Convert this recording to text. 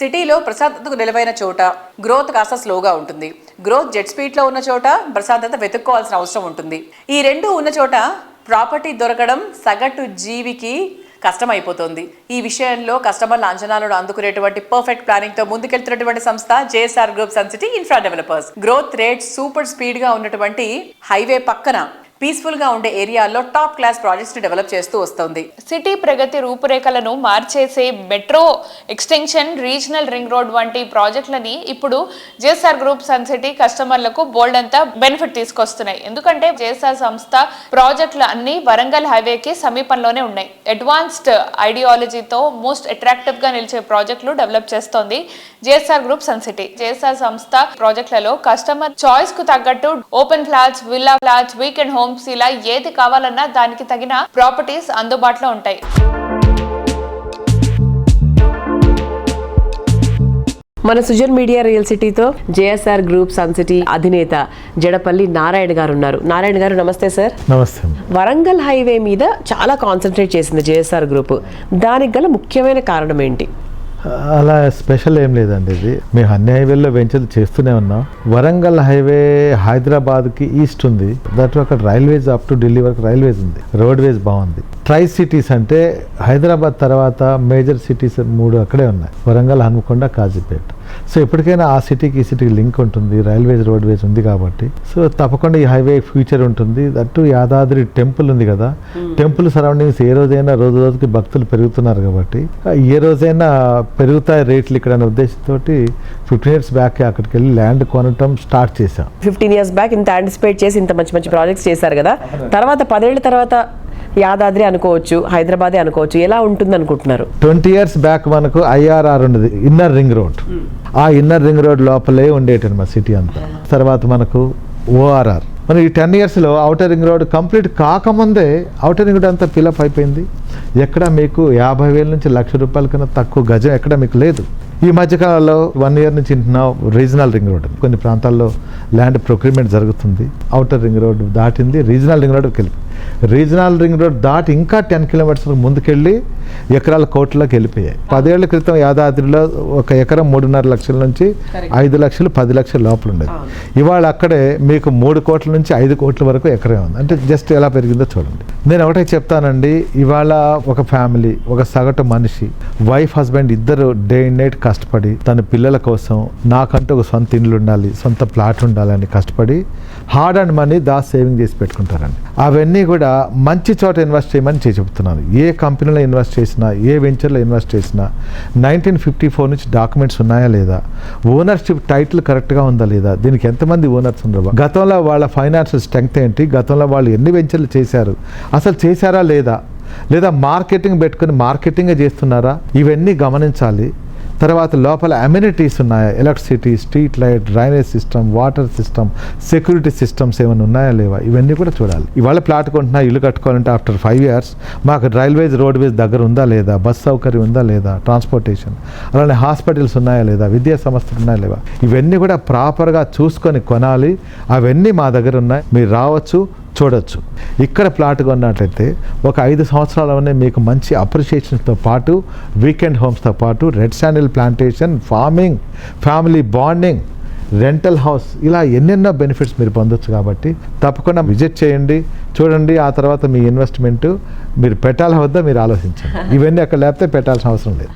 సిటీలో ప్రశాంతతకు నిలవైన చోట గ్రోత్ కాస్త స్లోగా ఉంటుంది. గ్రోత్ జెట్ స్పీడ్లో ఉన్న చోట ప్రశాంతత వెతుక్కోవాల్సిన అవసరం ఉంటుంది. ఈ రెండు ఉన్న చోట ప్రాపర్టీ దొరకడం సగటు జీవికి కష్టమైపోతుంది. ఈ విషయంలో కస్టమర్ల అంచనాలను అందుకునేటువంటి పర్ఫెక్ట్ ప్లానింగ్ తో ముందుకెళ్తున్నటువంటి సంస్థ JSR group sun city infra developers. Growth rate super speed గా ఉన్నటువంటి హైవే పక్కన పీస్ఫుల్ గా ఉండే ఏరియాల్లో టాప్ క్లాస్ ప్రాజెక్ట్స్ ని డెవలప్ చేస్తూ వస్తుంది. సిటీ ప్రగతి రూపురేఖలను మార్చేసే metro extension, regional ring road వంటి ప్రాజెక్టులని ఇప్పుడు జేఎస్ఆర్ గ్రూప్ సన్ సిటీ కస్టమర్లకు బోల్డ్ అంతా బెనిఫిట్ తీసుకొస్తున్నాయి. ఎందుకంటే జేఎస్ఆర్ సంస్థ ప్రాజెక్టులు అన్ని వరంగల్ హైవేకి సమీపంలోనే ఉన్నాయి. అడ్వాన్స్డ్ ఐడియాలజీతో మోస్ట్ అట్రాక్టివ్ గా నిలిచే ప్రాజెక్టులు డెవలప్ చేస్తోంది JSR group sun City. JSR సంస్థ ప్రాజెక్టులలో కస్టమర్ చాయిస్ కు తగ్గట్టు open flats, villa flats, weekend home ఇలా ఏది కావాలన్నా దానికి తగిన ప్రాపర్టీస్ అందుబాటులో ఉంటాయి. మన సుజన్ మీడియా రియల్ సిటీతో జేఎస్ఆర్ గ్రూప్ సన్ సిటీ అధినేత జడపల్లి నారాయణ గారు ఉన్నారు. నారాయణ గారు నమస్తే సార్. నమస్తే. వరంగల్ హైవే మీద చాలా కాన్సన్ట్రేట్ చేసింది జేఎస్ఆర్ గ్రూప్. దానికి గల ముఖ్యమైన కారణం ఏంటి? అలా స్పెషల్ ఏం లేదండి. ఇది మేము అన్ని హైవేల్లో వెంచర్లు చేస్తూనే ఉన్నాం. వరంగల్ హైవే హైదరాబాద్కి ఈస్ట్ ఉంది. దట్ అక్కడ రైల్వేస్ అప్ టు ఢిల్లీ వరకు రైల్వేస్ ఉంది. రోడ్వేస్ బాగుంది. ట్రై సిటీస్ అంటే హైదరాబాద్ తర్వాత మేజర్ సిటీస్ 3 అక్కడే ఉన్నాయి. వరంగల్, హన్మకొండ, కాజీపేట. సో ఎప్పటికైనా ఆ సిటీకి ఈ సిటీకి లింక్ ఉంటుంది. రైల్వేస్, రోడ్వేస్ ఉంది కాబట్టి సో తప్పకుండా ఈ హైవే ఫ్యూచర్ ఉంటుంది. దట్టు యాదాద్రి టెంపుల్ ఉంది కదా, టెంపుల్ సరౌండింగ్స్ ఏ రోజైనా రోజు రోజుకి భక్తులు పెరుగుతున్నారు కాబట్టి ఏ రోజైనా పెరుగుతాయి రేట్లు ఇక్కడ అనే ఉద్దేశంతో 15 years బ్యాక్ అక్కడికి వెళ్ళి ల్యాండ్ కొనటం స్టార్ట్ చేశాం. 15 years బ్యాక్ ఇంత యాంటిసిపేట్ చేసి ఇంత మంచి మంచి ప్రాజెక్ట్స్ చేశారు కదా. తర్వాత 10 ఏళ్ల తర్వాత యాదాద్రి అనుకోవచ్చు, హైదరాబాదే అనుకోవచ్చు. ఎలా ఉంటుంది అనుకుంటున్నారు? 20 years బ్యాక్ మనకు ఐఆర్ఆర్ ఉండేది, ఇన్నర్ రింగ్ రోడ్. ఆ ఇన్నర్ రింగ్ రోడ్ లోపలే ఉండేటి మా సిటీ అంతా. తర్వాత మనకు ఓఆర్ఆర్. మన ఈ 10 yearsలో ఔటర్ రింగ్ రోడ్ కంప్లీట్ కాకముందే ఔటర్ రింగ్ రోడ్ అంతా ఫిలప్ అయిపోయింది. ఎక్కడ మీకు 50,000 నుంచి ₹1,00,000 కన్నా తక్కువ గజం ఎక్కడ మీకు లేదు. ఈ మధ్యకాలంలో 1 year నుంచి రీజనల్ రింగ్ రోడ్ కొన్ని ప్రాంతాల్లో ల్యాండ్ ప్రొక్యూర్మెంట్ జరుగుతుంది. ఔటర్ రింగ్ రోడ్ దాటింది, రీజనల్ రింగ్ రోడ్కి వెళ్ళి రీజనల్ రింగ్ రోడ్ దాటి ఇంకా 10 kilometers ముందుకెళ్ళి ఎకరాల కోట్లకి వెళ్ళిపోయాయి. 10 ఏళ్ల క్రితం యాదాద్రిలో ఒక ఎకరం 3.5 లక్షల నుంచి 5 లక్షలు 10 లక్షల లోపల ఉండేది. ఇవాళ అక్కడే మీకు 3 కోట్ల నుంచి 5 కోట్ల వరకు ఎకరే ఉంది. అంటే జస్ట్ ఎలా పెరిగిందో చూడండి. నేను ఒకటే చెప్తానండి, ఇవాళ ఒక ఫ్యామిలీ, ఒక సగటు మనిషి, వైఫ్ హస్బెండ్ ఇద్దరు డే అండ్ నైట్ కష్టపడి తన పిల్లల కోసం నాకంటూ ఒక సొంత ఇల్లు ఉండాలి, సొంత ప్లాట్ ఉండాలని కష్టపడి హార్డ్ అండ్ మనీ సేవింగ్ చేసి పెట్టుకుంటారండి. అవన్నీ కూడా మంచి చోట ఇన్వెస్ట్ చేయమని చెప్తున్నాను. ఏ కంపెనీలో ఇన్వెస్ట్ చేసినా, ఏ వెంచర్లో ఇన్వెస్ట్ చేసినా 1954 నుంచి డాక్యుమెంట్స్ ఉన్నాయా లేదా, ఓనర్షిప్ టైటిల్ కరెక్ట్గా ఉందా లేదా, దీనికి ఎంతమంది ఓనర్స్ ఉన్నారు, గతంలో వాళ్ళ ఫైనాన్షియల్ స్ట్రెంగ్త్ ఏంటి, గతంలో వాళ్ళు ఎన్ని వెంచర్లు చేశారు, అసలు చేశారా లేదా, లేదా మార్కెటింగ్ పెట్టుకుని మార్కెటింగే చేస్తున్నారా, ఇవన్నీ గమనించాలి. తర్వాత లోపల అమ్యూనిటీస్ ఉన్నాయా, electricity, street light, drainage system, water system, security systems ఏమైనా ఉన్నాయా లేవా, ఇవన్నీ కూడా చూడాలి. ఇవాళ ప్లాట్ కొంటున్నా, ఇల్లు కట్టుకోవాలంటే ఆఫ్టర్ 5 years మాకు రైల్వేస్, రోడ్వేస్ దగ్గర ఉందా లేదా, బస్ సౌకర్యం ఉందా లేదా, ట్రాన్స్పోర్టేషన్, అలానే హాస్పిటల్స్ ఉన్నాయా లేదా, విద్యా సంస్థలు ఉన్నాయా లేవా, ఇవన్నీ కూడా ప్రాపర్గా చూసుకొని కొనాలి. అవన్నీ మా దగ్గర ఉన్నాయి, మీరు రావచ్చు, చూడొచ్చు. ఇక్కడ ప్లాట్ కొన్నట్లయితే ఒక 5 సంవత్సరాలనే మీకు మంచి అప్రిషియేషన్స్తో పాటు, వీకెండ్ హోమ్స్తో పాటు, red sandal plantation, farming, family bonding, rental house, ఇలా ఎన్నెన్నో బెనిఫిట్స్ మీరు పొందొచ్చు. కాబట్టి తప్పకుండా విజిట్ చేయండి, చూడండి. ఆ తర్వాత మీ ఇన్వెస్ట్మెంట్ మీరు పెట్టాలా వద్దా మీరు ఆలోచించండి. ఇవన్నీ అక్కడ లేకపోతే పెట్టాల్సిన అవసరం లేదు.